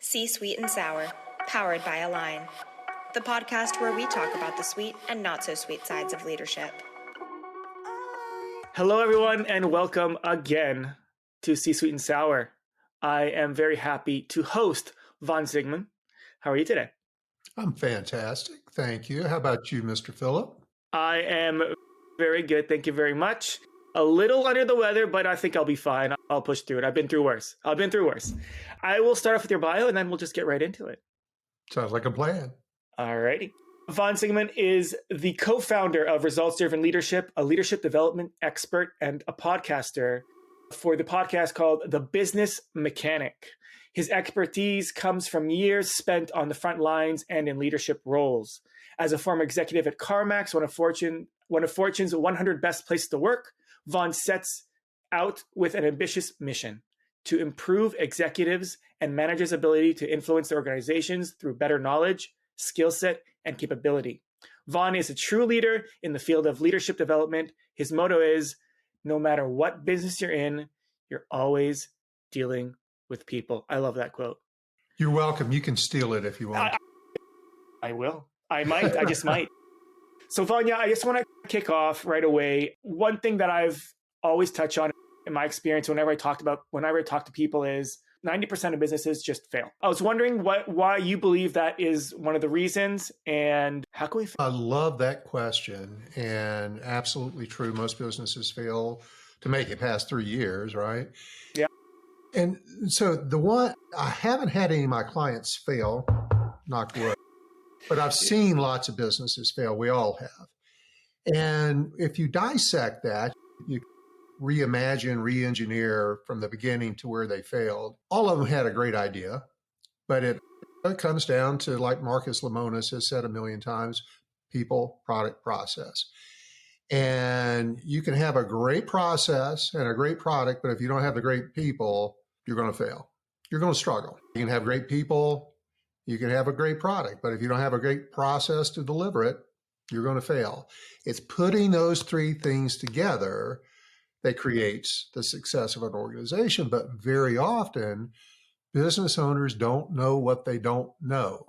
Sweet and Sour, powered by Align, the podcast where we talk about the sweet and not so sweet sides of leadership. Hello, everyone, and welcome again to Sweet and Sour. I am very happy to host Von Sigmund. How are you today? I'm fantastic. Thank you. How about you, Mr. Phillip? I am very good. Thank you very much. A little under the weather, but I think I'll be fine. I'll push through it. I've been through worse. I will start off with your bio, and then we'll just get right into it. Sounds like a plan. Alrighty. Von Sigmund is the co-founder of Results-Driven Leadership, a leadership development expert and a podcaster for the podcast called The Business Mechanic. His expertise comes from years spent on the front lines and in leadership roles. As a former executive at CarMax, one of Fortune's 100 best places to work, Von sets out with an ambitious mission to improve executives' and managers' ability to influence their organizations through better knowledge, skill set, and capability. Von is a true leader in the field of leadership development. His motto is, no matter what business you're in, you're always dealing with people. I love that quote. You're welcome. You can steal it if you want. I will. I might. I just might. So Vanya, I just want to kick off right away. One thing that I've always touched on in my experience whenever I talk to people is 90% of businesses just fail. I was wondering why you believe that is one of the reasons, and how can we I love that question, and absolutely true. Most businesses fail to make it past 3 years, right? Yeah. And so I haven't had any of my clients fail, knock wood, but I've seen lots of businesses fail. We all have. And if you dissect that, you reimagine, re-engineer from the beginning to where they failed. All of them had a great idea, but it comes down to, like Marcus Lemonis has said a million times, people, product, process. And you can have a great process and a great product, but if you don't have the great people, you're going to fail. You're going to struggle. You can have great people, you can have a great product, but if you don't have a great process to deliver it, you're going to fail. It's putting those three things together that creates the success of an organization. But very often, business owners don't know what they don't know.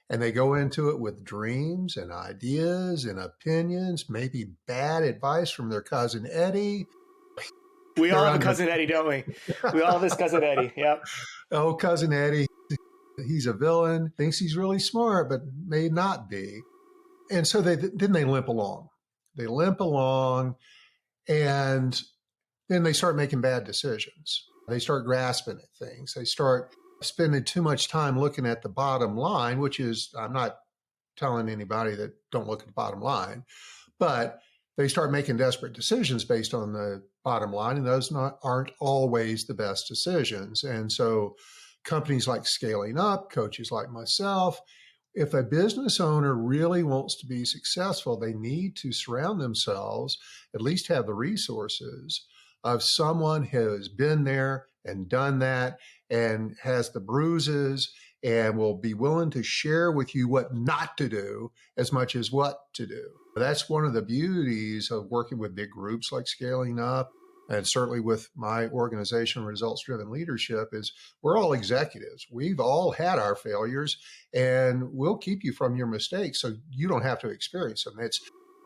And they go into it with dreams and ideas and opinions, maybe bad advice from their cousin Eddie. We all have a cousin Eddie, don't we? We all have this cousin Eddie. Yep. Oh, cousin Eddie, he's a villain, thinks he's really smart, but may not be. And so they limp along. They limp along, and then they start making bad decisions. They start grasping at things. They start spending too much time looking at the bottom line, which is, I'm not telling anybody that don't look at the bottom line, but they start making desperate decisions based on the bottom line, and those aren't always the best decisions. And so companies like Scaling Up, coaches like myself, if a business owner really wants to be successful, they need to surround themselves, at least have the resources of someone who has been there and done that and has the bruises and will be willing to share with you what not to do as much as what to do. That's one of the beauties of working with big groups like Scaling Up, and certainly with my organization, Results-Driven Leadership, is we're all executives. We've all had our failures, and we'll keep you from your mistakes so you don't have to experience them.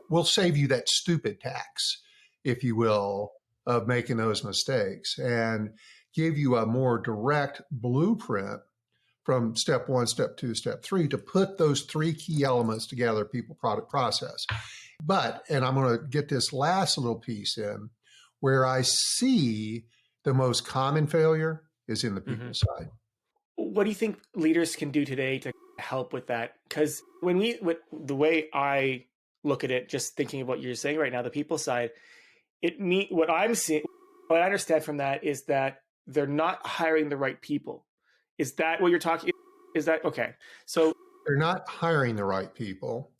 We'll save you that stupid tax, if you will, of making those mistakes, and give you a more direct blueprint from step 1, step 2, step 3 to put those 3 key elements together: people, product, process. But, and I'm going to get this last little piece in, where I see the most common failure is in the people side. What do you think leaders can do today to help with that? Because the way I look at it, just thinking of what you're saying right now, the people side, what I'm seeing, what I understand from that is that they're not hiring the right people. Is that what you're talking? Is that okay? So they're not hiring the right people.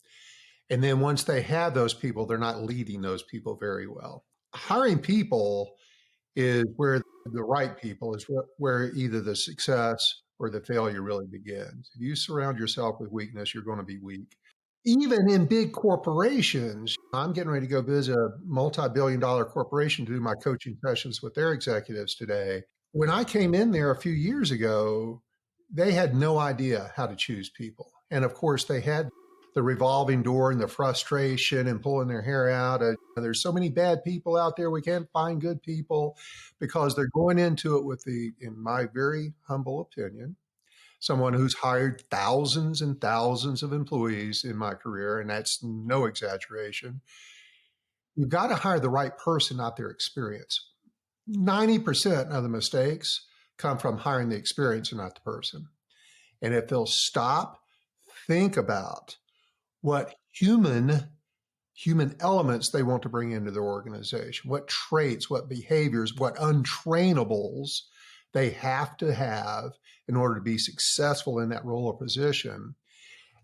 And then once they have those people, they're not leading those people very well. Hiring people is where the right people is where either the success or the failure really begins. If you surround yourself with weakness, you're going to be weak. Even in big corporations, I'm getting ready to go visit a multi-billion-dollar corporation to do my coaching sessions with their executives today. When I came in there a few years ago, they had no idea how to choose people. And of course, they had the revolving door and the frustration and pulling their hair out. There's so many bad people out there. We can't find good people because they're going into it with in my very humble opinion, someone who's hired thousands and thousands of employees in my career, and that's no exaggeration. You've got to hire the right person, not their experience. 90% of the mistakes come from hiring the experience and not the person. And if they'll stop, think about what human elements they want to bring into their organization, what traits, what behaviors, what untrainables they have to have in order to be successful in that role or position,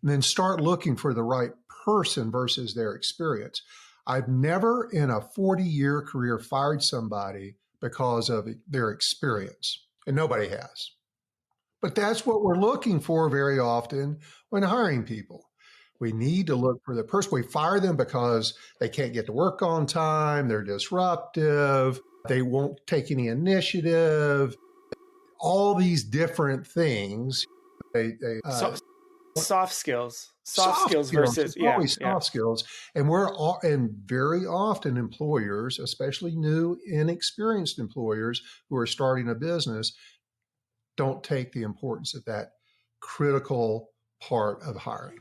and then start looking for the right person versus their experience. I've never in a 40-year career fired somebody because of their experience, and nobody has. But that's what we're looking for very often when hiring people. We need to look for the person. We fire them because they can't get to work on time, they're disruptive, they won't take any initiative, all these different things. Soft skills. Soft skills versus soft skills. And very often employers, especially new inexperienced employers who are starting a business, don't take the importance of that critical part of hiring.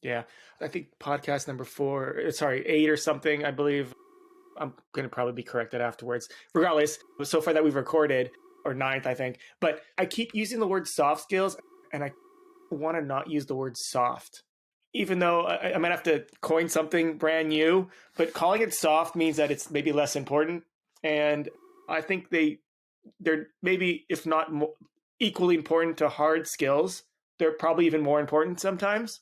Yeah. I think podcast number 8 or something, I believe. I'm going to probably be corrected afterwards. Regardless, so far that we've recorded, or 9th, I think. But I keep using the word soft skills, and I want to not use the word soft. Even though I might have to coin something brand new, but calling it soft means that it's maybe less important. And I think they're maybe, if not equally important to hard skills, they're probably even more important sometimes,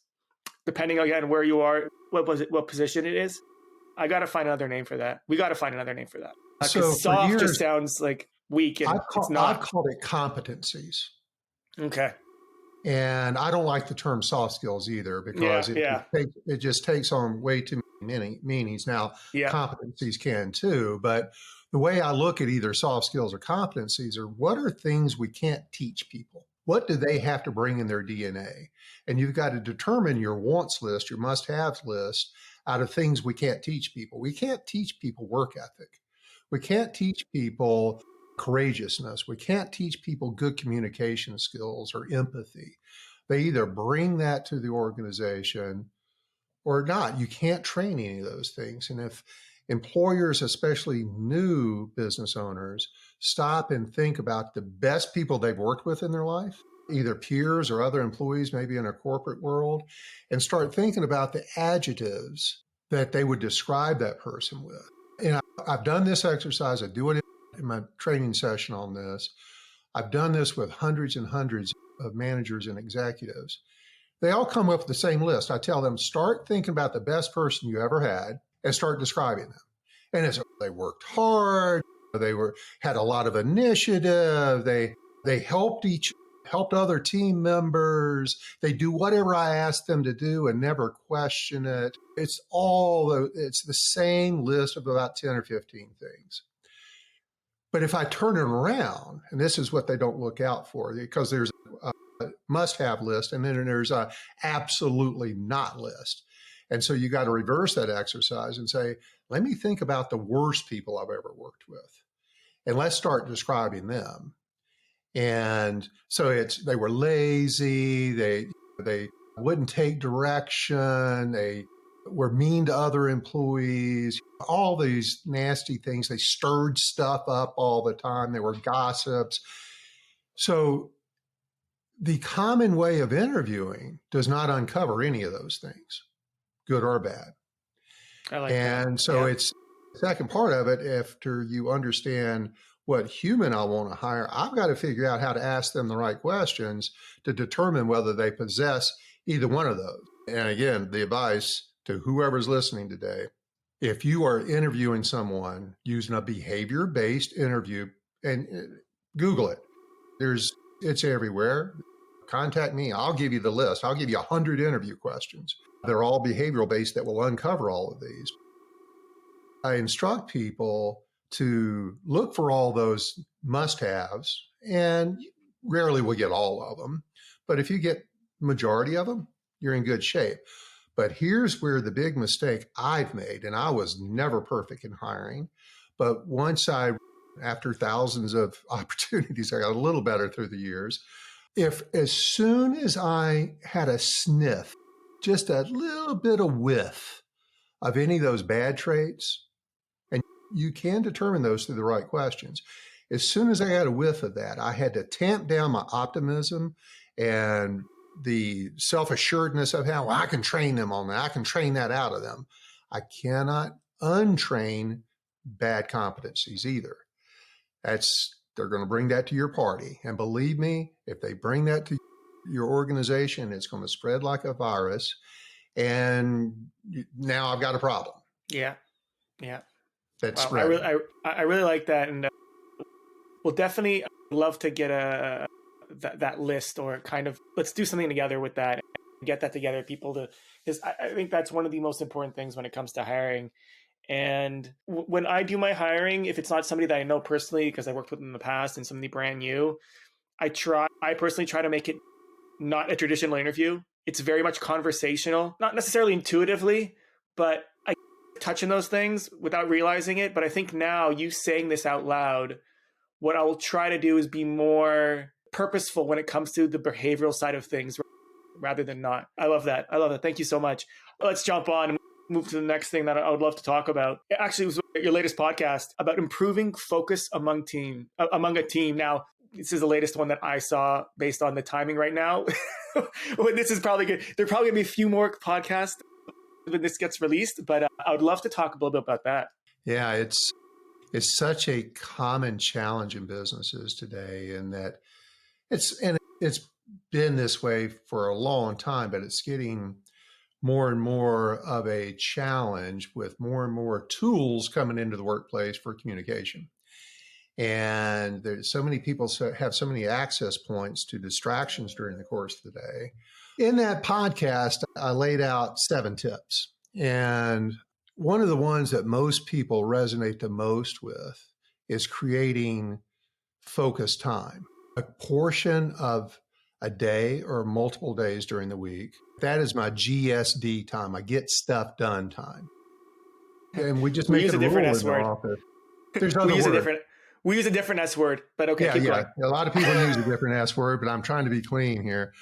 depending again where you are, what position it is. I got to find another name for that. We got to find another name for that. So soft just sounds like weak, and it's not. I've called it competencies. Okay. And I don't like the term soft skills either because it just takes on way too many meanings. Now, competencies can too, but the way I look at either soft skills or competencies are what are things we can't teach people? What do they have to bring in their DNA? And you've got to determine your wants list, your must-have list out of things we can't teach people. We can't teach people work ethic. We can't teach people courageousness. We can't teach people good communication skills or empathy. They either bring that to the organization or not. You can't train any of those things. And if employers, especially new business owners, stop and think about the best people they've worked with in their life, either peers or other employees, maybe in a corporate world, and start thinking about the adjectives that they would describe that person with. And I've done this exercise. I do it in my training session on this. I've done this with hundreds and hundreds of managers and executives. They all come up with the same list. I tell them, start thinking about the best person you ever had and start describing them. And it's, they worked hard. They had a lot of initiative. They helped other team members. They do whatever I ask them to do and never question it. It's the same list of about 10 or 15 things. But if I turn it around, and this is what they don't look out for, because there's a must-have list and then there's a absolutely not list. And so you got to reverse that exercise and say, let me think about the worst people I've ever worked with. And let's start describing them. And so they were lazy, they wouldn't take direction, they were mean to other employees, all these nasty things. They stirred stuff up all the time. They were gossips. So the common way of interviewing does not uncover any of those things, good or bad. I like and that. So it's the second part of it. After you understand what human I want to hire, I've got to figure out how to ask them the right questions to determine whether they possess either one of those. And again, the advice to whoever's listening today, if you are interviewing someone using a behavior-based interview, and Google it, it's everywhere. Contact me. I'll give you the list. I'll give you 100 interview questions. They're all behavioral based that will uncover all of these. I instruct people to look for all those must-haves and rarely will get all of them, but if you get majority of them, you're in good shape. But here's where the big mistake I've made, and I was never perfect in hiring, but after thousands of opportunities, I got a little better through the years. If as soon as I had a sniff, just a little bit of whiff of any of those bad traits, and you can determine those through the right questions. As soon as I had a whiff of that, I had to tamp down my optimism and the self-assuredness of how I can train them on that. I can train that out of them. I cannot untrain bad competencies either. They're going to bring that to your party. And believe me, if they bring that to your organization, it's going to spread like a virus. And now I've got a problem. Yeah. Yeah. That's wow. spreading. I really like that. And we'll definitely love to get that list, or kind of, let's do something together with that, and get that together, because I think that's one of the most important things when it comes to hiring. And when I do my hiring, if it's not somebody that I know personally, because I worked with them in the past, and somebody brand new, I personally try to make it not a traditional interview. It's very much conversational, not necessarily intuitively, but I touch on those things without realizing it. But I think now, you saying this out loud, what I will try to do is be more purposeful when it comes to the behavioral side of things, rather than not. I love that. Thank you so much. Let's jump on and move to the next thing that I would love to talk about. Actually, it was your latest podcast about improving focus among a team. Now, this is the latest one that I saw based on the timing right now. This is probably good. There are probably going to be a few more podcasts when this gets released, but I would love to talk a little bit about that. Yeah, it's such a common challenge in businesses today, and that it's been this way for a long time, but it's getting more and more of a challenge with more and more tools coming into the workplace for communication. And there's so many people have so many access points to distractions during the course of the day. In that podcast, I laid out 7 tips. And one of the ones that most people resonate the most with is creating focused time, a portion of a day or multiple days during the week. That is my GSD time, my get stuff done time. And we just make it a different S word. There's other words. We use a different S word, but okay. Keep going. A lot of people use a different S word, but I'm trying to be clean here.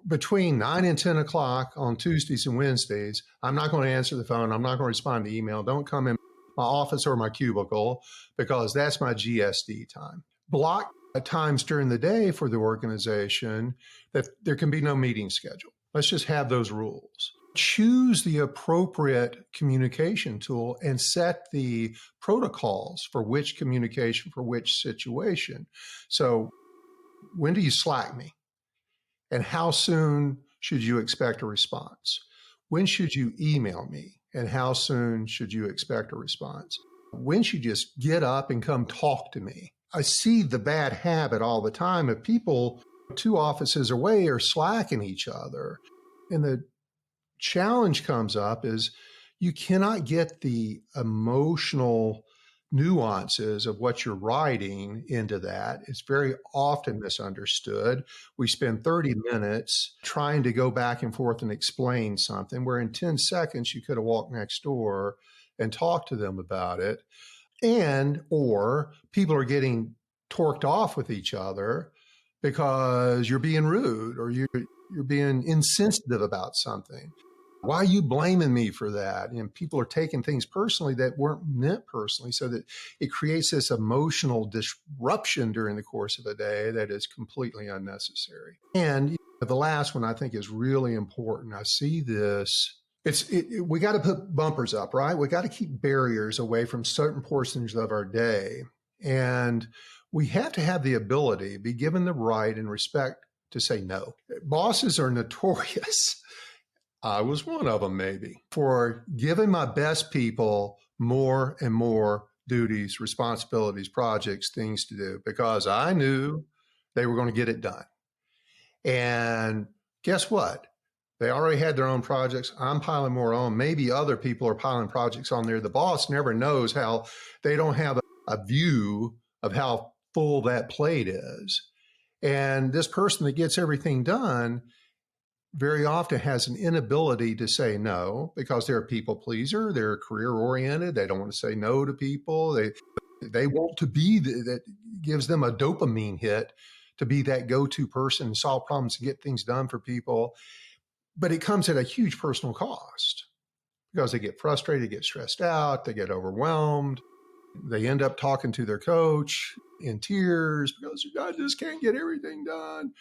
Between 9 and 10 o'clock on Tuesdays and Wednesdays, I'm not going to answer the phone. I'm not going to respond to email. Don't come in my office or my cubicle, because that's my GSD time. Block times during the day for the organization that there can be no meeting schedule. Let's just have those rules. Choose the appropriate communication tool and set the protocols for which communication, for which situation. So when do you Slack me? And how soon should you expect a response? When should you email me? And how soon should you expect a response? When should you just get up and come talk to me? I see the bad habit all the time of people 2 offices away are slacking each other. And the challenge comes up is you cannot get the emotional nuances of what you're writing into that. It's very often misunderstood. We spend 30 minutes trying to go back and forth and explain something where in 10 seconds you could have walked next door and talked to them about it. Or people are getting torqued off with each other because you're being rude or you're being insensitive about something. Why are you blaming me for that? And people are taking things personally that weren't meant personally, so that it creates this emotional disruption during the course of a day that is completely unnecessary. And the last one I think is really important. I see this. We got to put bumpers up, right? We got to keep barriers away from certain portions of our day. And we have to have the ability, be given the right and respect to say no. Bosses are notorious. I was one of them, maybe, for giving my best people more and more duties, responsibilities, projects, things to do, because I knew they were going to get it done. And guess what? They already had their own projects. I'm piling more on. Maybe other people are piling projects on there. The boss never knows how they don't have a view of how full that plate is. And this person that gets everything done very often has an inability to say no because they're a people pleaser. They're career oriented. They don't want to say no to people. They want to be that gives them a dopamine hit to be that go-to person, solve problems, and get things done for people. But it comes at a huge personal cost because they get frustrated, they get stressed out, they get overwhelmed. They end up talking to their coach in tears because I just can't get everything done.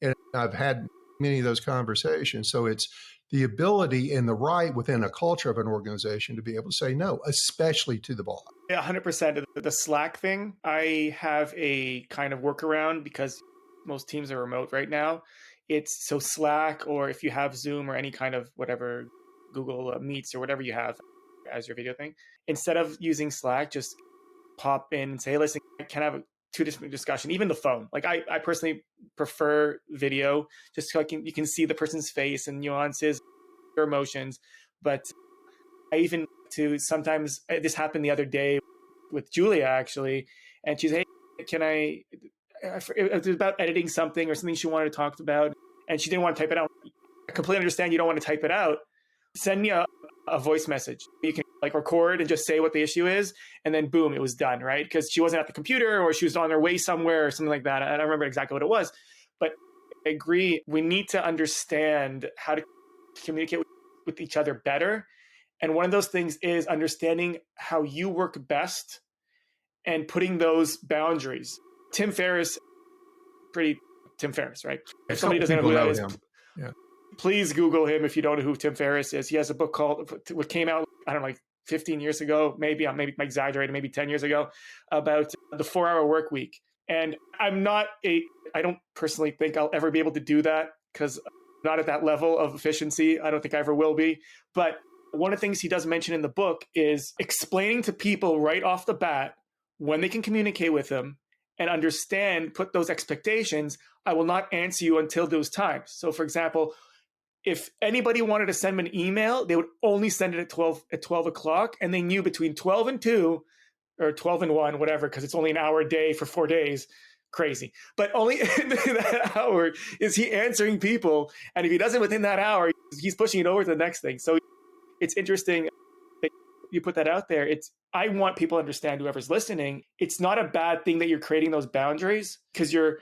And I've had many of those conversations. So it's the ability and the right within a culture of an organization to be able to say no, especially to the boss. Yeah, 100%. The Slack thing, I have a kind of workaround because most teams are remote right now. It's so Slack, or if you have Zoom or any kind of whatever, Google Meets or whatever you have as your video thing, instead of using Slack, just pop in and say, hey, listen, can I have a two different discussion? Even the phone. Like I personally prefer video, just so you can see the person's face and nuances, their emotions. But I even to sometimes, this happened the other day with Julia actually, and she's, hey, can it was about editing something or something she wanted to talk about, and she didn't want to type it out. I completely understand you don't want to type it out. Send me a voice message. You can like record and just say what the issue is, and then boom, it was done, right? Because she wasn't at the computer or she was on her way somewhere or something like that. I don't remember exactly what it was, but I agree. We need to understand how to communicate with each other better. And one of those things is understanding how you work best and putting those boundaries. Tim Ferriss, Tim Ferriss, right? If somebody doesn't know who that is, please Google him if you don't know who Tim Ferriss is. He has a book called, what came out, I don't know, like 15 years ago, maybe I'm exaggerating, maybe 10 years ago, about the 4-hour work week. And I don't personally think I'll ever be able to do that because I'm not at that level of efficiency. I don't think I ever will be. But one of the things he does mention in the book is explaining to people right off the bat when they can communicate with him and understand, put those expectations. I will not answer you until those times. So for example, if anybody wanted to send me an email, they would only send it at 12 o'clock. And they knew between 12 and 2 or 12 and 1, whatever, because it's only an hour a day for 4 days. Crazy. But only in that hour is he answering people. And if he doesn't within that hour, he's pushing it over to the next thing. So it's interesting that you put that out there. I want people to understand, whoever's listening, it's not a bad thing that you're creating those boundaries because you're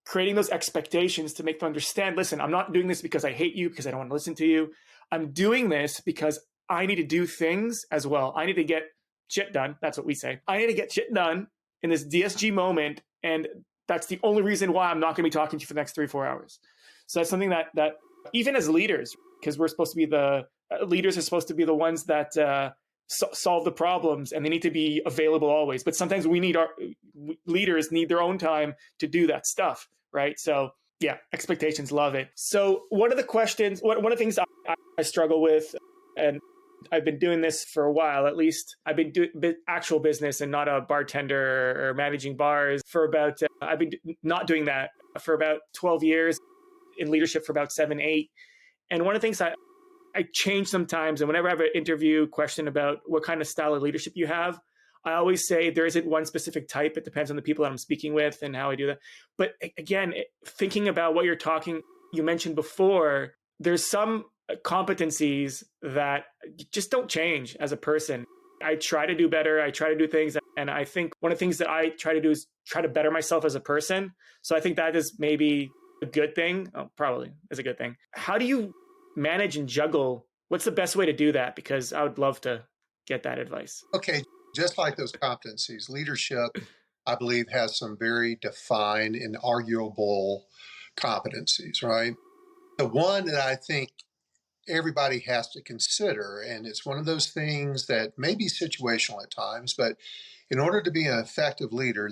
creating those expectations to make them understand, listen, I'm not doing this because I hate you, because I don't want to listen to you. I'm doing this because I need to do things as well. I need to get shit done. That's what we say. I need to get shit done in this DSG moment. And that's the only reason why I'm not going to be talking to you for the next 3-4 hours. So that's something that even as leaders, because we're supposed to be leaders are supposed to be the ones that solve the problems, and they need to be available always. But sometimes leaders need their own time to do that stuff, right? So yeah, expectations, love it. So one of the things I struggle with, and I've been doing this for a while, at least I've been doing actual business and not a bartender or managing bars for about, I've been not doing that for about 12 years, in leadership for about 7, 8. And one of the things I change sometimes, and whenever I have an interview question about what kind of style of leadership you have, I always say there isn't one specific type. It depends on the people that I'm speaking with and how I do that. But again, thinking about what you mentioned before, there's some competencies that just don't change as a person. I try to do better. I try to do things. And I think one of the things that I try to do is try to better myself as a person. So I think that is maybe a good thing. Probably is a good thing. How do you manage and juggle? What's the best way to do that? Because I would love to get that advice. Okay, just like those competencies, leadership, I believe, has some very defined and arguable competencies, right? The one that I think everybody has to consider, and it's one of those things that may be situational at times, but in order to be an effective leader,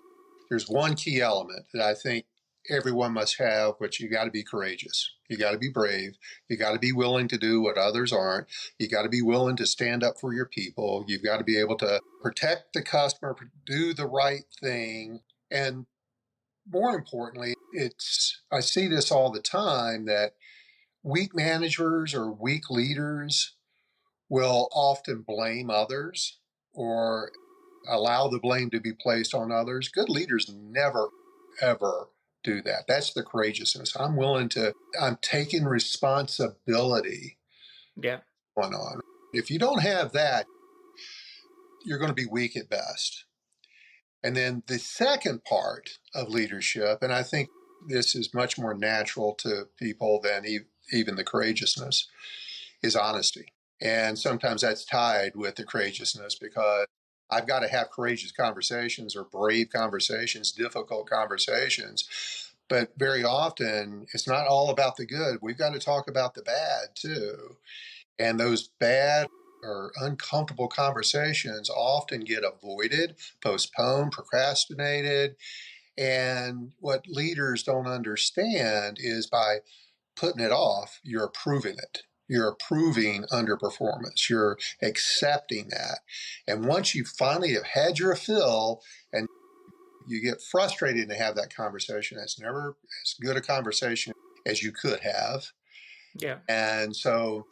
there's one key element that I think everyone must have, which you got to be courageous. You got to be brave. You got to be willing to do what others aren't. You got to be willing to stand up for your people. You've got to be able to protect the customer, do the right thing. And more importantly, I see this all the time, that weak managers or weak leaders will often blame others or allow the blame to be placed on others. Good leaders never, ever do that. That's the courageousness. I'm taking responsibility Yeah. going on. If you don't have that, you're going to be weak at best. And then the second part of leadership, and I think this is much more natural to people than even the courageousness, is honesty. And sometimes that's tied with the courageousness because I've got to have courageous conversations or brave conversations, difficult conversations. But very often it's not all about the good. We've got to talk about the bad too. And those bad or uncomfortable conversations often get avoided, postponed, procrastinated. And what leaders don't understand is by putting it off, you're approving it. You're approving underperformance. You're accepting that. And once you finally have had your fill and you get frustrated to have that conversation, it's never as good a conversation as you could have. Yeah. And so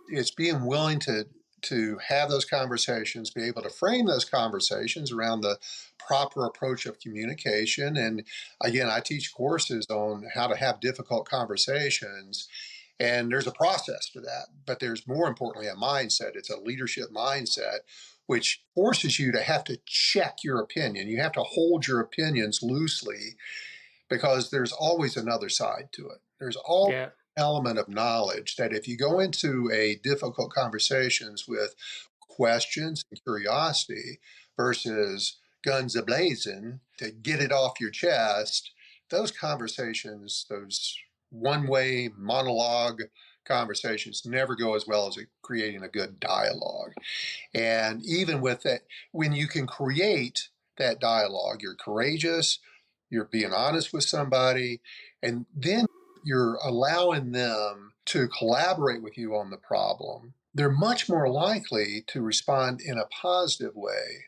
it's being willing to have those conversations, be able to frame those conversations around the proper approach of communication. And again, I teach courses on how to have difficult conversations. And there's a process to that, but there's more importantly a mindset. It's a leadership mindset, which forces you to have to check your opinion. You have to hold your opinions loosely because there's always another side to it. There's always Yeah. an element of knowledge that if you go into a difficult conversations with questions and curiosity versus guns a-blazing to get it off your chest, those conversations, those one-way monologue conversations never go as well as creating a good dialogue. And even with that, when you can create that dialogue, you're courageous, you're being honest with somebody, and then you're allowing them to collaborate with you on the problem, they're much more likely to respond in a positive way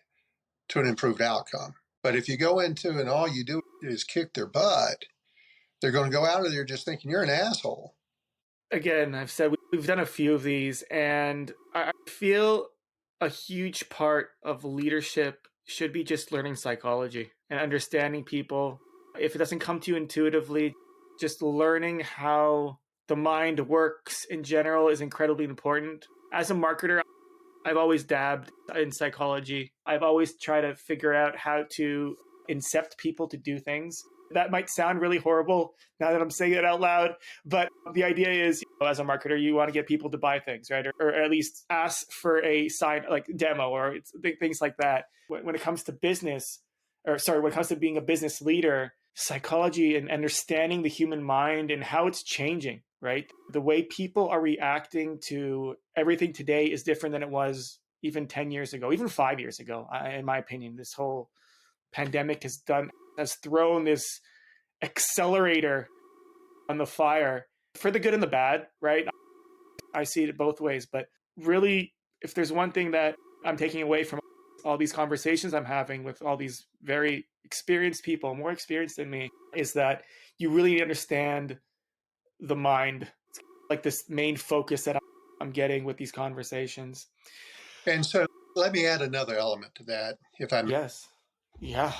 to an improved outcome. But if you go into and all you do is kick their butt, they're going to go out of there just thinking you're an asshole. Again, I've said we've done a few of these, and I feel a huge part of leadership should be just learning psychology and understanding people. If it doesn't come to you intuitively, just learning how the mind works in general is incredibly important. As a marketer, I've always dabbed in psychology. I've always tried to figure out how to incept people to do things. That might sound really horrible now that I'm saying it out loud, but the idea is, as a marketer, you want to get people to buy things, right? Or at least ask for a sign, like demo or things like that. When it comes to business, when it comes to being a business leader, psychology and understanding the human mind and how it's changing, right? The way people are reacting to everything today is different than it was even 10 years ago, even 5 years ago, in my opinion. This whole pandemic has thrown this accelerator on the fire for the good and the bad, right? I see it both ways, but really, if there's one thing that I'm taking away from all these conversations I'm having with all these very experienced people, more experienced than me, is that you really understand the mind. It's like this main focus that I'm getting with these conversations. And so let me add another element to that, if I may. Yes. Yeah.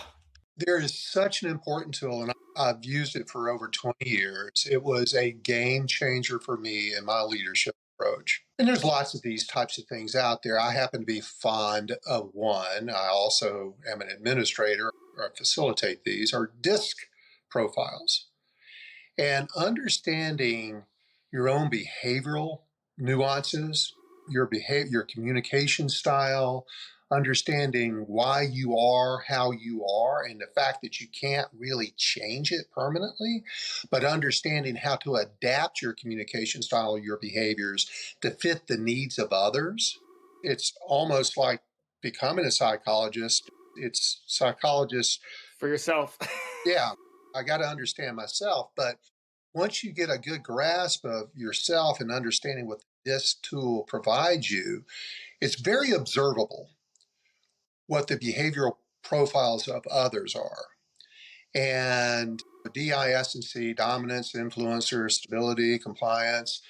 There is such an important tool, and I've used it for over 20 years. It was a game changer for me in my leadership approach. And there's lots of these types of things out there. I happen to be fond of one. I also am an administrator or facilitate these, are DISC profiles. And understanding your own behavioral nuances, your behavior, your communication style, understanding why you are how you are, and the fact that you can't really change it permanently, but understanding how to adapt your communication style or your behaviors to fit the needs of others. It's almost like becoming a psychologist. It's psychologist For yourself. yeah, I got to understand myself. But once you get a good grasp of yourself and understanding what this tool provides you, it's very observable what the behavioral profiles of others are. And DISC, dominance, influencer, stability, compliance,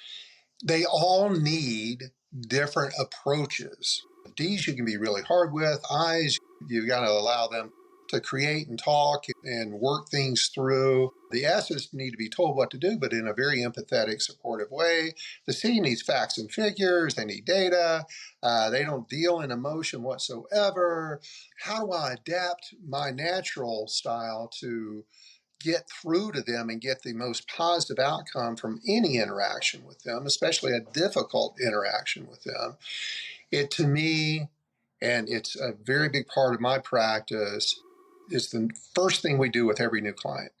they all need different approaches. D's you can be really hard with, I's you got to allow them to create and talk and work things through. The S's need to be told what to do, but in a very empathetic, supportive way. The C needs facts and figures. They need data. They don't deal in emotion whatsoever. How do I adapt my natural style to get through to them and get the most positive outcome from any interaction with them, especially a difficult interaction with them? It, to me, and it's a very big part of my practice, is the first thing we do with every new client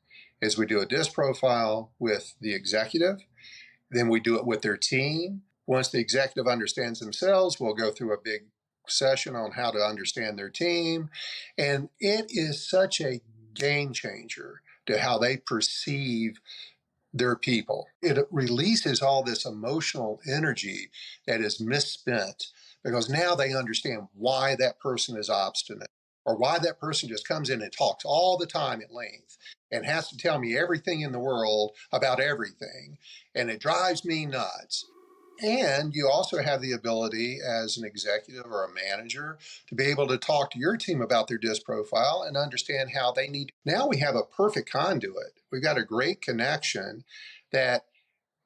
is we do a DISC profile with the executive. Then we do it with their team. Once the executive understands themselves, we'll go through a big session on how to understand their team. And it is such a game changer to how they perceive their people. It releases all this emotional energy that is misspent because now they understand why that person is obstinate or why that person just comes in and talks all the time at length and has to tell me everything in the world about everything. And it drives me nuts. And you also have the ability as an executive or a manager to be able to talk to your team about their DISC profile and understand how they need. Now we have a perfect conduit. We've got a great connection that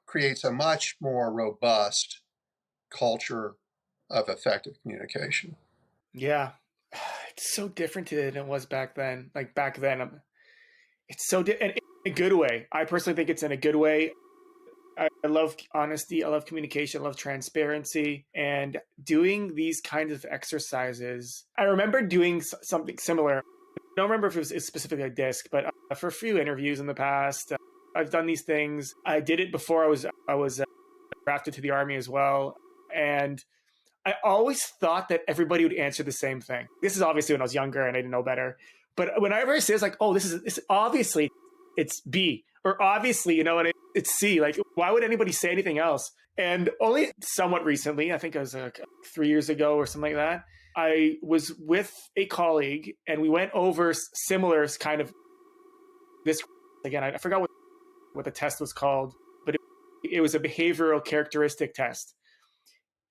creates a much more robust culture of effective communication. Yeah. It's so different today than it was back then. Like back then, it's so and in a good way. I personally think it's in a good way. I love honesty. I love communication. I love transparency. And doing these kinds of exercises, I remember doing something similar. I don't remember if it was specifically a DISC, but for a few interviews in the past, I've done these things. I did it before I was drafted to the Army as well. And I always thought that everybody would answer the same thing. This is obviously when I was younger and I didn't know better. But whenever I say it's like, oh, this is obviously it's B, or obviously, and it's C. Like, why would anybody say anything else? And only somewhat recently, I think it was 3 years ago or something like that, I was with a colleague and we went over similar kind of this. Again, I forgot what the test was called, but it was a behavioral characteristic test.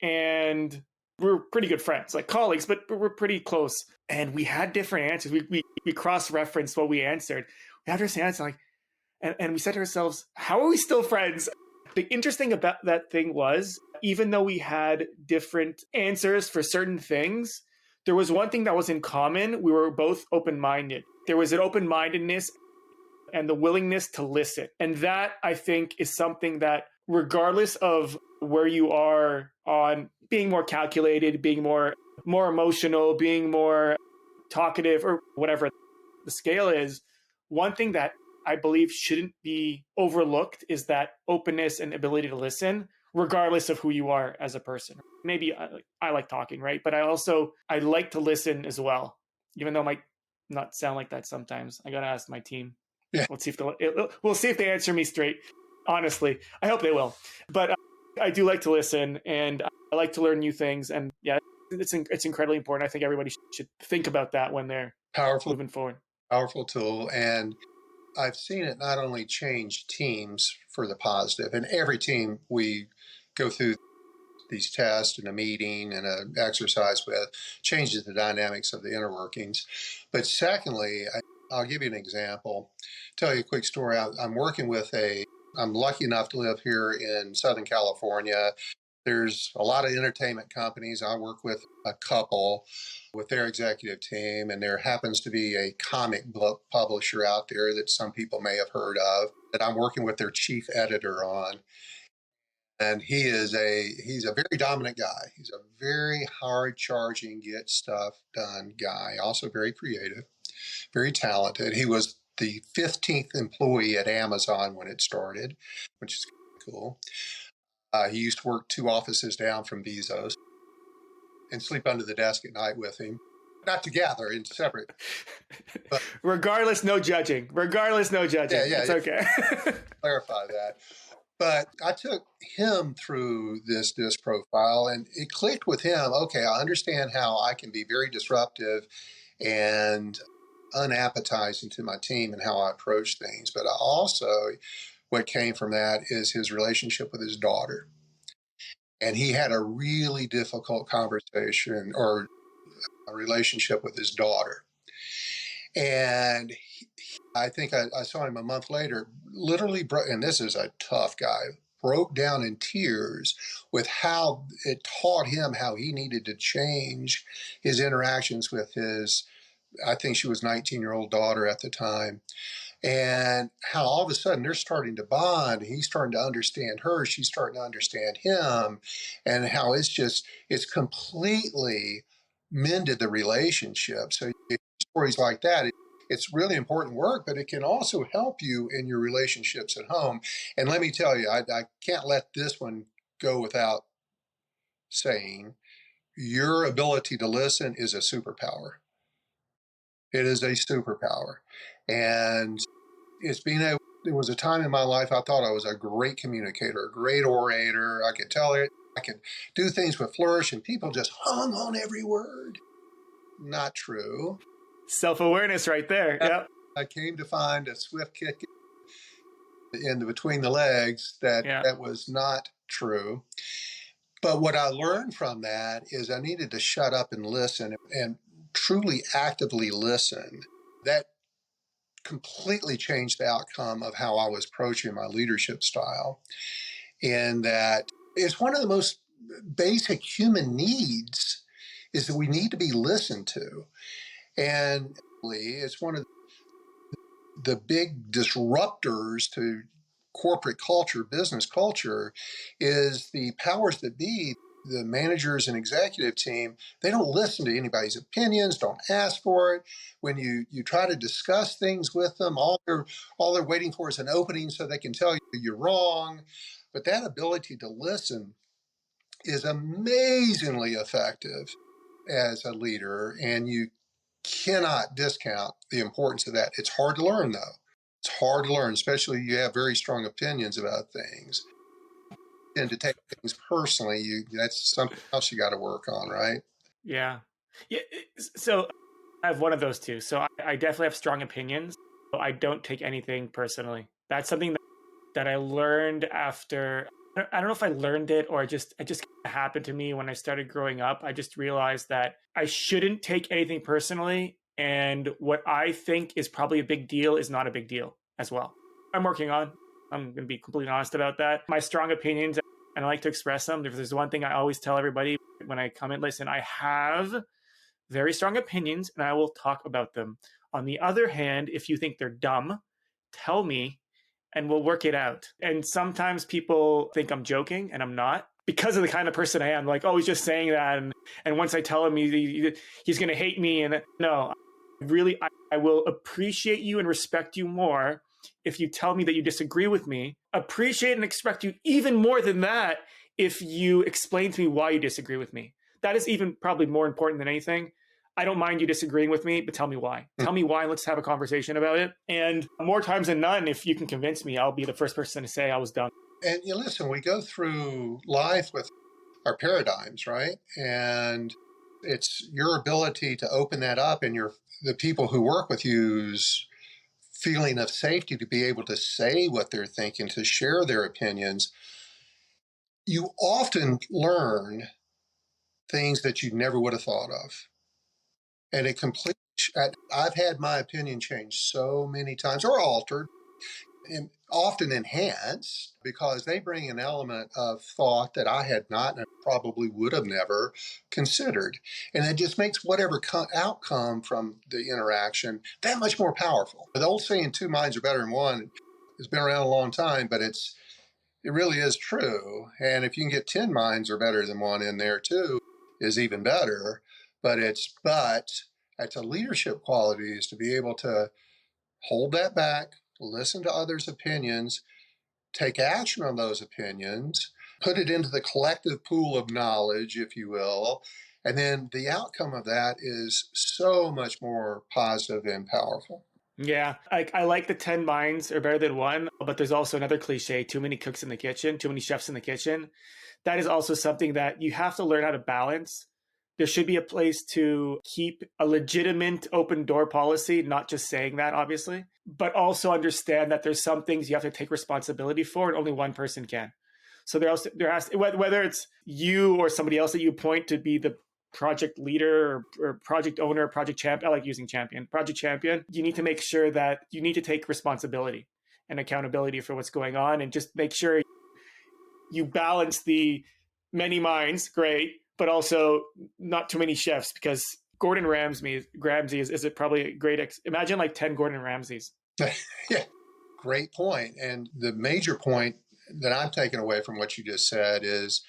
And we were pretty good friends, like colleagues, but we're pretty close. And we had different answers. We cross-referenced what we answered. We had this answer, like, and we said to ourselves, how are we still friends? The interesting about that thing was, even though we had different answers for certain things, there was one thing that was in common. We were both open-minded. There was an open-mindedness and the willingness to listen. And that, I think, is something that regardless of where you are on being more calculated, being more emotional, being more talkative, or whatever the scale is, one thing that I believe shouldn't be overlooked is that openness and ability to listen, regardless of who you are as a person. Maybe I like talking, right? But I like to listen as well, even though it might not sound like that sometimes. I got to ask my team. Yeah. We'll see if they answer me straight. Honestly, I hope they will. But I do like to listen, and I like to learn new things. And yeah, it's incredibly important. I think everybody should think about that when they're moving forward. Powerful tool. And I've seen it not only change teams for the positive, and every team we go through these tests and a meeting and an exercise with changes the dynamics of the inner workings. But secondly, I'll give you an example. Tell you a quick story. I'm lucky enough to live here in Southern California. There's a lot of entertainment companies. I work with a couple with their executive team, and there happens to be a comic book publisher out there that some people may have heard of that I'm working with their chief editor on. And he's a very dominant guy. He's a very hard-charging, get stuff done guy, also very creative, very talented. He was the 15th employee at Amazon when it started, which is cool. He used to work 2 offices down from Bezos and sleep under the desk at night with him. Not together, in separate. But, Regardless, no judging. Yeah, it's okay. Clarify that. But I took him through this DISC profile, and it clicked with him. Okay, I understand how I can be very disruptive and unappetizing to my team and how I approach things. But what came from that is his relationship with his daughter. And he had a really difficult conversation or a relationship with his daughter. And I think I saw him a month later, literally, and this is a tough guy, broke down in tears with how it taught him how he needed to change his interactions with his, I think she was 19-year-old daughter at the time, and how all of a sudden they're starting to bond. He's starting to understand her. She's starting to understand him, and how it's completely mended the relationship. So stories like that, it's really important work, but it can also help you in your relationships at home. And let me tell you, I can't let this one go without saying, your ability to listen is a superpower. It is a superpower. And there was a time in my life I thought I was a great communicator, a great orator. I could tell it, I could do things with flourish, and people just hung on every word. Not true. Self-awareness right there. Yep. I came to find a swift kick in between the legs that was not true. But what I learned from that is I needed to shut up and listen, and truly actively listen. That completely changed the outcome of how I was approaching my leadership style. And that it's one of the most basic human needs, is that we need to be listened to. And it's one of the big disruptors to corporate culture, business culture, is the powers that be, the managers and executive team. They don't listen to anybody's opinions, don't ask for it. When you try to discuss things with them, all they're waiting for is an opening so they can tell you you're wrong. But that ability to listen is amazingly effective as a leader, and you cannot discount the importance of that. It's hard to learn, though. It's hard to learn, especially if you have very strong opinions about things. And to take things personally, that's something else you got to work on, right? Yeah. So I have one of those two. So I definitely have strong opinions. So I don't take anything personally. That's something that I learned after. I don't know if I learned it or it just happened to me when I started growing up. I just realized that I shouldn't take anything personally, and what I think is probably a big deal is not a big deal as well. I'm working on. I'm going to be completely honest about that. My strong opinions, and I like to express them. If there's one thing I always tell everybody when I come in, listen, I have very strong opinions and I will talk about them. On the other hand, if you think they're dumb, tell me and we'll work it out. And sometimes people think I'm joking, and I'm not, because of the kind of person I am. Like, oh, he's just saying that. And once I tell him he's going to hate me. And no, really, I will appreciate you and respect you more if you tell me that you disagree with me. Appreciate and expect you even more than that if you explain to me why you disagree with me. That is even probably more important than anything. I don't mind you disagreeing with me, but tell me why. Tell me why. Let's have a conversation about it. And more times than none, if you can convince me, I'll be the first person to say I was dumb. And listen, we go through life with our paradigms, right? And it's your ability to open that up, and the people who work with you's feeling of safety to be able to say what they're thinking, to share their opinions. You often learn things that you never would have thought of. And it completely, I've had my opinion changed so many times, or altered, and often enhanced, because they bring an element of thought that I had not and probably would have never considered. And it just makes whatever outcome from the interaction that much more powerful. The old saying, two minds are better than one, has been around a long time, but it really is true. And if you can get 10 minds are better than one in there too, is even better. But it's a leadership quality, is to be able to hold that back, listen to others' opinions, take action on those opinions, put it into the collective pool of knowledge, if you will. And then the outcome of that is so much more positive and powerful. Yeah, I like the 10 minds are better than one, but there's also another cliche, too many cooks in the kitchen, too many chefs in the kitchen. That is also something that you have to learn how to balance. There should be a place to keep a legitimate open door policy, not just saying that, obviously, but also understand that there's some things you have to take responsibility for and only one person can. So there has, whether it's you or somebody else that you appoint to be the project leader or project owner, project champion. I like using champion, project champion. You need to make sure that you need to take responsibility and accountability for what's going on, and just make sure you balance the many minds, great, but also not too many chefs, because Gordon Ramsay is it probably a great, imagine like 10 Gordon Ramsays. Yeah, great point. And the major point that I'm taking away from what you just said is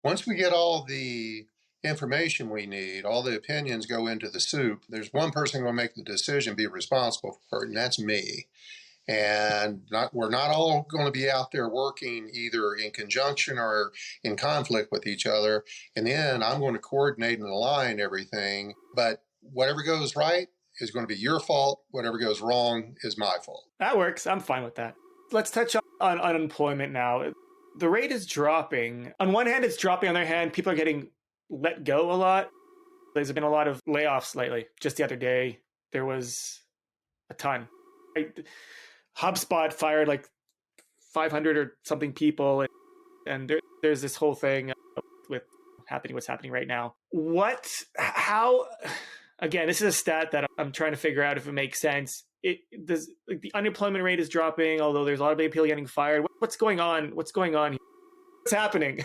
once we get all the information we need, all the opinions go into the soup, there's one person going to make the decision, be responsible for it, and that's me. And we're not all going to be out there working either in conjunction or in conflict with each other. In the end, I'm going to coordinate and align everything. But whatever goes right is going to be your fault. Whatever goes wrong is my fault. That works. I'm fine with that. Let's touch on unemployment now. The rate is dropping. On one hand, it's dropping. On the other hand, people are getting let go a lot. There's been a lot of layoffs lately. Just the other day, there was a ton. HubSpot fired like 500 or something people, and there's this whole thing with what's happening right now. Again, this is a stat that I'm trying to figure out if it makes sense. The unemployment rate is dropping, although there's a lot of people getting fired. What's going on? What's going on here? What's happening?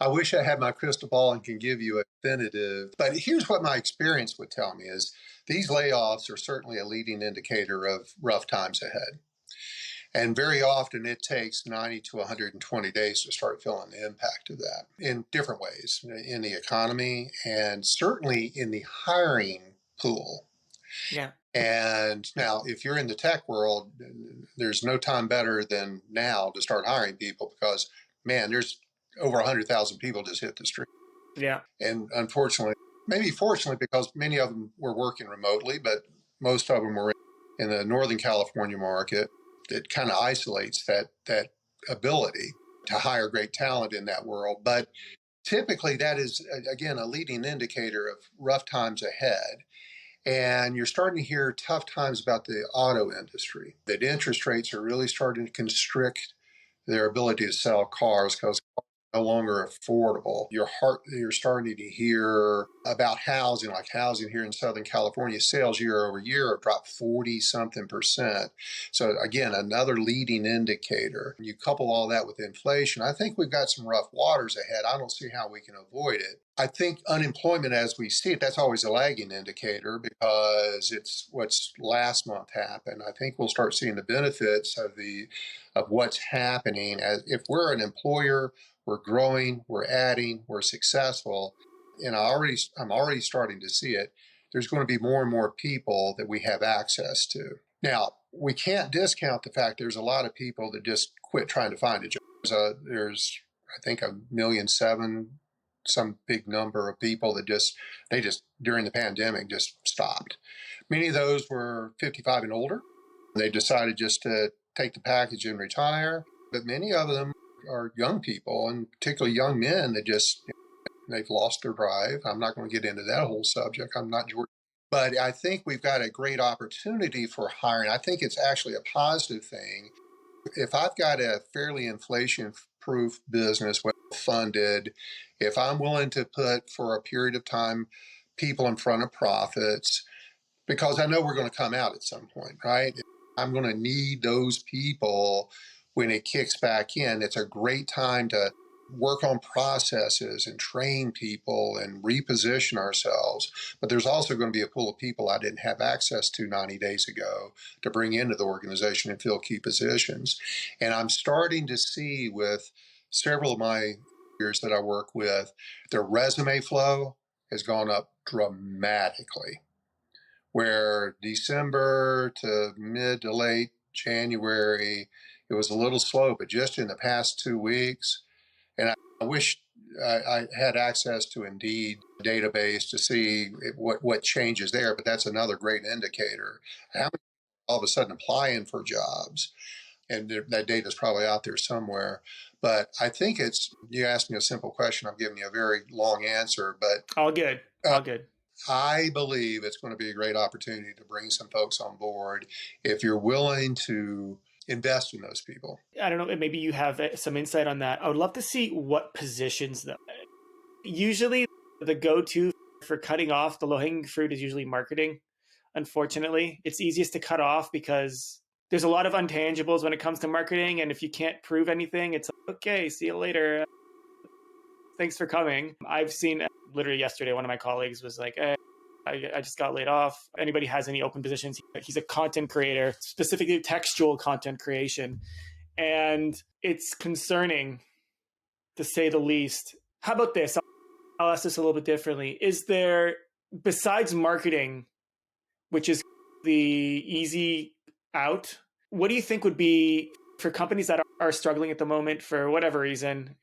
I wish I had my crystal ball and can give you a definitive, but here's what my experience would tell me is these layoffs are certainly a leading indicator of rough times ahead. And very often it takes 90 to 120 days to start feeling the impact of that in different ways, in the economy and certainly in the hiring pool. Yeah. And now, if you're in the tech world, there's no time better than now to start hiring people because, man, there's over 100,000 people just hit the street. Yeah. And unfortunately, maybe fortunately, because many of them were working remotely, but most of them were in the Northern California market. It kind of isolates that ability to hire great talent in that world. But typically that is, again, a leading indicator of rough times ahead. And you're starting to hear tough times about the auto industry, that interest rates are really starting to constrict their ability to sell cars because no longer affordable. You're starting to hear about housing, like housing here in Southern California, sales year over year have dropped 40-something%. So again, another leading indicator. You couple all that with inflation, I think we've got some rough waters ahead. I don't see how we can avoid it. I think unemployment as we see it, that's always a lagging indicator because it's what's last month happened. I think we'll start seeing the benefits of what's happening. As if we're an employer, we're growing, we're adding, we're successful. And I'm already starting to see it. There's going to be more and more people that we have access to. Now, we can't discount the fact there's a lot of people that just quit trying to find a job. There's I think 1.7 million, some big number of people that they just during the pandemic just stopped. Many of those were 55 and older. They decided just to take the package and retire. But many of them are young people, and particularly young men that they've lost their drive. I'm not going to get into that whole subject. I'm not George. But I think we've got a great opportunity for hiring. I think it's actually a positive thing. If I've got a fairly inflation-proof business, well-funded, if I'm willing to put for a period of time people in front of profits, because I know we're going to come out at some point, right? I'm going to need those people when it kicks back in. It's a great time to work on processes and train people and reposition ourselves. But there's also going to be a pool of people I didn't have access to 90 days ago to bring into the organization and fill key positions. And I'm starting to see with several of my peers that I work with, their resume flow has gone up dramatically. Where December to mid to late January, it was a little slow, but just in the past 2 weeks, and I wish I had access to Indeed database to see what changes there, but that's another great indicator. How many all of a sudden applying for jobs? And that data is probably out there somewhere. But I think you asked me a simple question. I'm giving you a very long answer, but all good. I believe it's going to be a great opportunity to bring some folks on board if you're willing to invest in those people. I don't know, maybe you have some insight on that. I would love to see what positions, though. Usually the go-to for cutting off the low-hanging fruit is usually marketing. Unfortunately, it's easiest to cut off because there's a lot of intangibles when it comes to marketing. And if you can't prove anything, it's like, okay, see you later. Thanks for coming. I've seen literally yesterday, one of my colleagues was like, I just got laid off. Anybody has any open positions? He's a content creator, specifically textual content creation. And it's concerning, to say the least. How about this? I'll ask this a little bit differently. Is there, besides marketing, which is the easy out, what do you think would be, for companies that are struggling at the moment for whatever reason?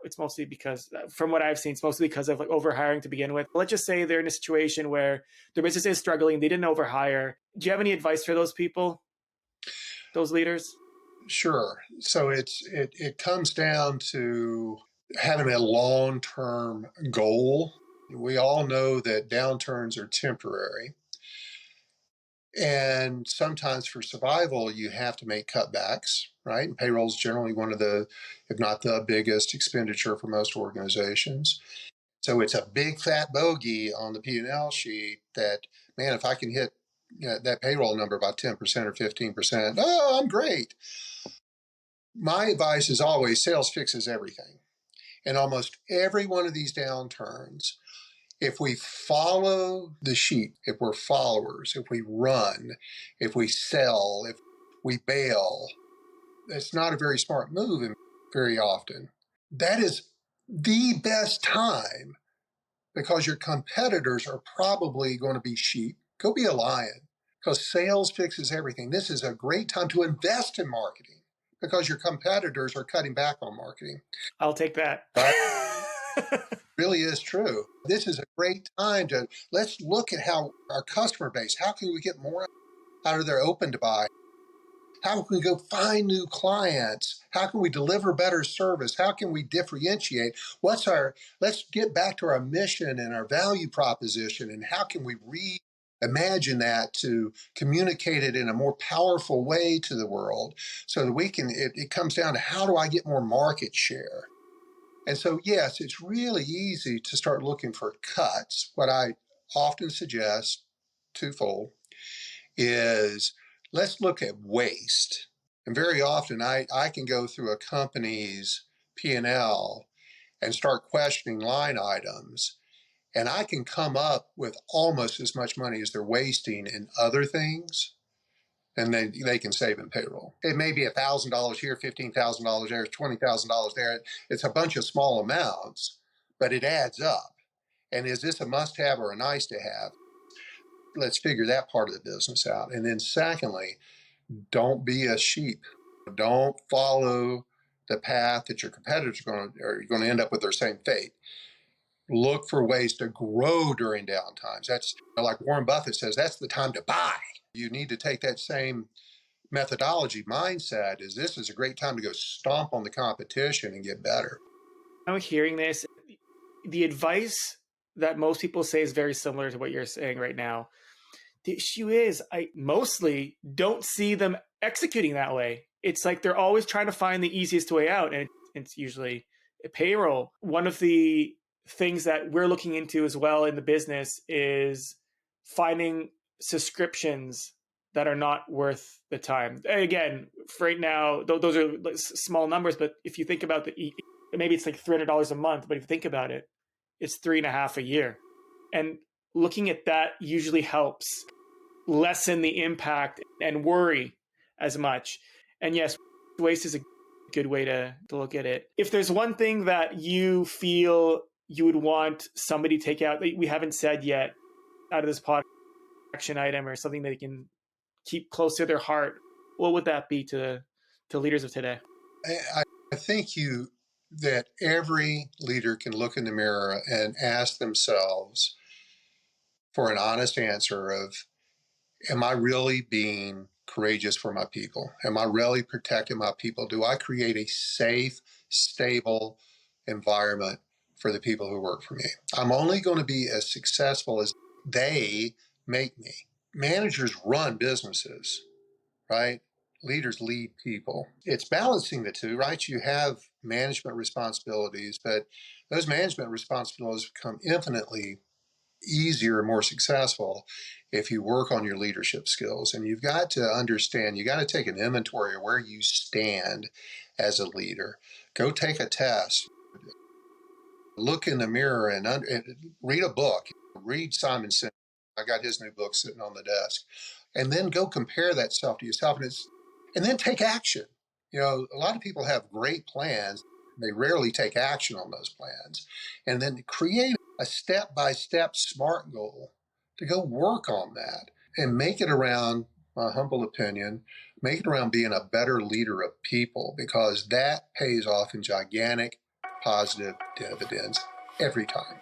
It's mostly because, from what I've seen, it's mostly because of like overhiring to begin with. Let's just say they're in a situation where their business is struggling, they didn't overhire. Do you have any advice for those people, those leaders? Sure. So it comes down to having a long-term goal. We all know that downturns are temporary. And sometimes for survival, you have to make cutbacks, right? And payroll is generally one of the, if not the biggest expenditure for most organizations. So it's a big fat bogey on the P&L sheet that, man, if I can hit that payroll number by 10% or 15%, oh, I'm great. My advice is always sales fixes everything. And almost every one of these downturns, if we follow the sheep, if we're followers, if we run, if we sell, if we bail, it's not a very smart move very often. That is the best time because your competitors are probably going to be sheep. Go be a lion because sales fixes everything. This is a great time to invest in marketing because your competitors are cutting back on marketing. I'll take that. Really is true. This is a great time to let's look at how our customer base, how can we get more out of their open to buy? How can we go find new clients? How can we deliver better service? How can we differentiate? Let's get back to our mission and our value proposition, and how can we reimagine that to communicate it in a more powerful way to the world so that we can, it comes down to how do I get more market share? And so, yes, it's really easy to start looking for cuts. What I often suggest, twofold, is let's look at waste. And very often I can go through a company's P&L and start questioning line items, and I can come up with almost as much money as they're wasting in other things. And they can save in payroll. It may be $1,000 here, $15,000 there, $20,000 there. It's a bunch of small amounts, but it adds up. And is this a must-have or a nice-to-have? Let's figure that part of the business out. And then secondly, don't be a sheep. Don't follow the path that your competitors are going to end up with their same fate. Look for ways to grow during downtimes. That's like Warren Buffett says, that's the time to buy. You need to take that same methodology mindset is this is a great time to go stomp on the competition and get better. I'm hearing this. The advice that most people say is very similar to what you're saying right now. The issue is I mostly don't see them executing that way. It's like they're always trying to find the easiest way out, and it's usually payroll. One of the things that we're looking into as well in the business is finding subscriptions that are not worth the time. Again, for right now, those are small numbers, but if you think about maybe it's like $300 a month, but if you think about it, it's $3.5 a year. And looking at that usually helps lessen the impact and worry as much. And yes, waste is a good way to look at it. If there's one thing that you feel you would want somebody to take out that we haven't said yet out of this podcast, action item or something that they can keep close to their heart, what would that be to leaders of today? I think that every leader can look in the mirror and ask themselves for an honest answer of, am I really being courageous for my people? Am I really protecting my people? Do I create a safe, stable environment for the people who work for me? I'm only going to be as successful as they make me. Managers run businesses, right? Leaders lead people. It's balancing the two, right? You have management responsibilities, but those management responsibilities become infinitely easier and more successful if you work on your leadership skills. And you've got to understand, you got to take an inventory of where you stand as a leader. Go take a test, look in the mirror and read a book, read Simon Sinek. I got his new book sitting on the desk, and then go compare that self to yourself, and then take action. You know, a lot of people have great plans. They rarely take action on those plans, and then create a step-by-step SMART goal to go work on that and make it around, my humble opinion, make it around being a better leader of people, because that pays off in gigantic positive dividends every time.